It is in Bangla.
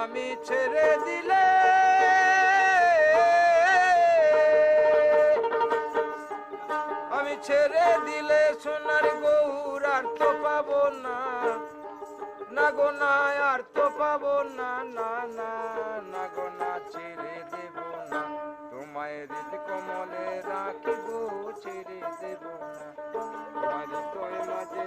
আমি ছেড়ে দিলে আমি ছেড়ে দিলে সোনার গৌর আর তো পাবো না, না গো না আর তো পাবো না, না না না গো না ছেড়ে দেব না, তোমায় হৃদ কমলে রাখিব ছেড়ে দেব না, তোমার হৃদয় মাঝে